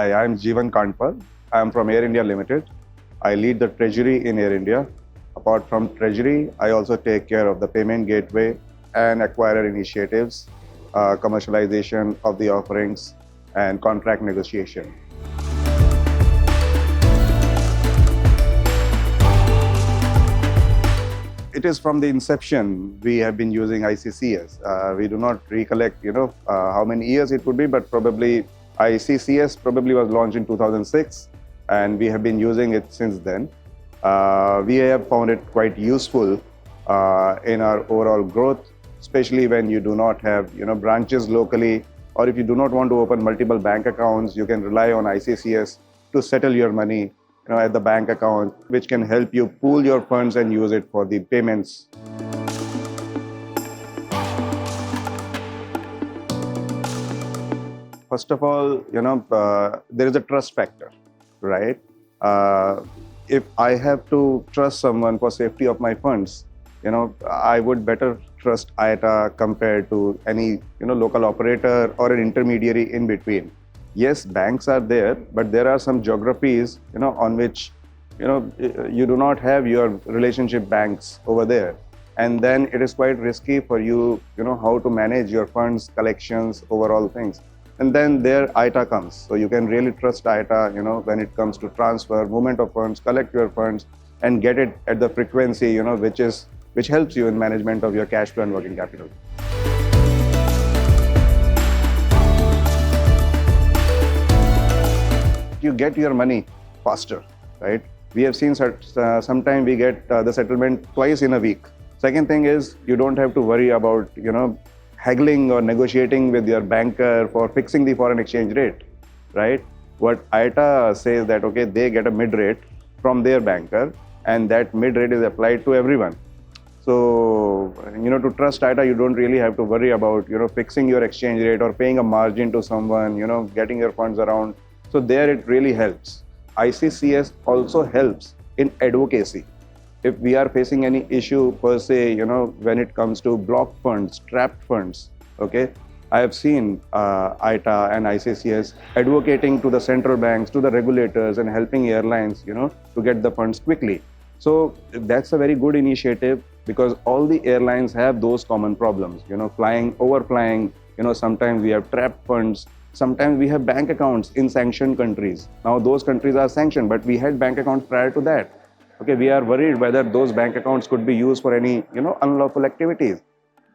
Hi, I'm Jeevan Kandpal. I'm from Air India Limited. I lead the Treasury in Air India. Apart from Treasury, I also take care of the payment gateway and acquirer initiatives, commercialization of the offerings, and contract negotiation. It is from the inception we have been using ICCS. We do not recollect, how many years it would be, but probably ICCS probably was launched in 2006, and we have been using it since then. We have found it quite useful in our overall growth, especially when you do not have, branches locally, or if you do not want to open multiple bank accounts, you can rely on ICCS to settle your money at the bank account, which can help you pool your funds and use it for the payments. First of all, there is a trust factor, right? If I have to trust someone for safety of my funds, I would better trust ITA compared to any, local operator or an intermediary in between. Yes, banks are there, but there are some geographies, on which, you do not have your relationship banks over there. And then it is quite risky for you, how to manage your funds, collections, overall things. And then there ITA comes. So you can really trust ITA, when it comes to transfer, movement of funds, collect your funds, and get it at the frequency, which helps you in management of your cash flow and working capital. You get your money faster, right? We have seen sometimes we get the settlement twice in a week. Second thing is you don't have to worry about, haggling or negotiating with your banker for fixing the foreign exchange rate, right? What ITA says that, okay, they get a mid rate from their banker, and that mid rate is applied to everyone. So, to trust ITA, you don't really have to worry about, fixing your exchange rate or paying a margin to someone, getting your funds around. So there it really helps. ICCS also helps in advocacy. If we are facing any issue per se, when it comes to blocked funds, trapped funds, okay, I have seen ITA and ICCS advocating to the central banks, to the regulators, and helping airlines, to get the funds quickly. So that's a very good initiative because all the airlines have those common problems, flying, overflying, sometimes we have trapped funds. Sometimes we have bank accounts in sanctioned countries. Now those countries are sanctioned, but we had bank accounts prior to that. Okay, we are worried whether those bank accounts could be used for any, unlawful activities.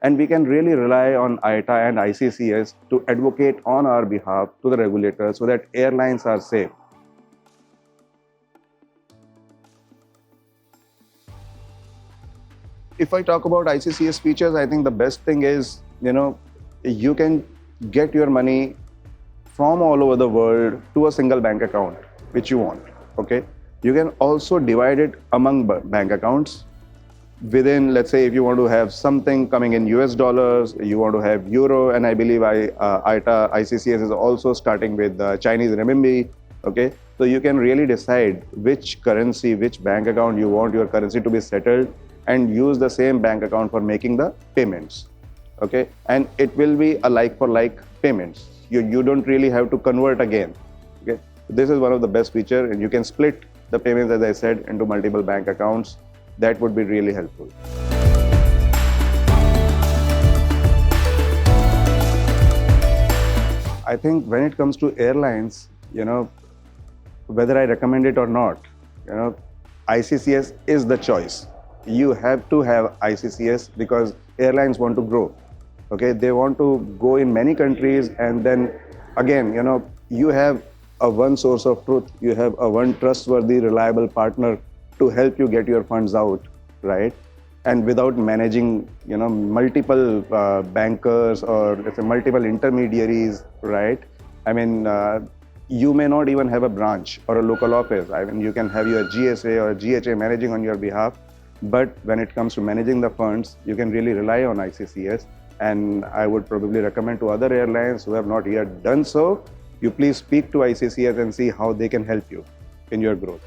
And we can really rely on ITA and ICCS to advocate on our behalf to the regulators so that airlines are safe. If I talk about ICCS features, I think the best thing is, you can get your money from all over the world to a single bank account, which you want, okay? You can also divide it among bank accounts within, let's say, if you want to have something coming in US dollars, you want to have euro, and I believe ITA, ICCS is also starting with Chinese renminbi, okay? So you can really decide which currency, which bank account you want your currency to be settled and use the same bank account for making the payments, okay? And it will be a like-for-like payments. You don't really have to convert again. Okay, this is one of the best features, and you can split the payments, as I said, into multiple bank accounts. That would be really helpful. I think when it comes to airlines, whether I recommend it or not, ICCS is the choice. You have to have ICCS because airlines want to grow. Okay, they want to go in many countries, and then again, you have a one source of truth, you have a one trustworthy, reliable partner to help you get your funds out, right? And without managing, multiple bankers or let's say multiple intermediaries, right? I mean, you may not even have a branch or a local office. I mean, you can have your GSA or GHA managing on your behalf, but when it comes to managing the funds, you can really rely on ICCS. And I would probably recommend to other airlines who have not yet done so, you please speak to ICCS and see how they can help you in your growth.